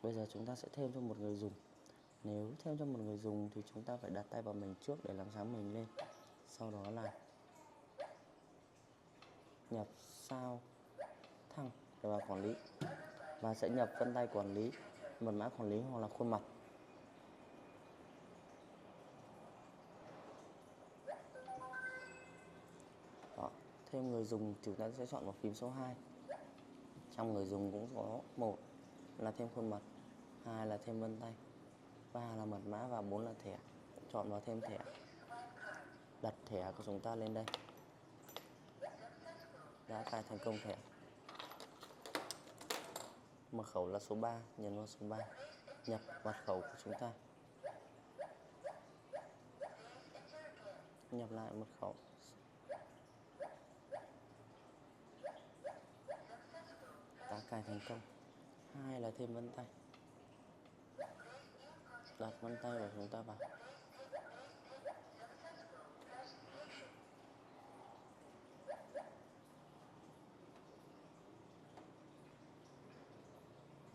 Bây giờ chúng ta sẽ thêm cho một người dùng. Nếu thêm cho một người dùng thì chúng ta phải đặt tay vào mình trước để làm sáng mình lên. Sau đó là nhập sao thăng để vào quản lý, và sẽ nhập vân tay quản lý, mật mã quản lý hoặc là khuôn mặt. Đó. Thêm người dùng chúng ta sẽ chọn vào phím số 2. Trong người dùng cũng có 1 là thêm khuôn mặt, 2 là thêm vân tay, 3 là mật mã và 4 là thẻ. Chọn vào thêm thẻ. Đặt thẻ của chúng ta lên đây. Đã cài thành công thẻ. Mật khẩu là số 3, nhấn vào số 3. Nhập mật khẩu của chúng ta. Nhập lại mật khẩu. Đã cài thành công. 2 là thêm vân tay. Đặt vân tay của chúng ta vào.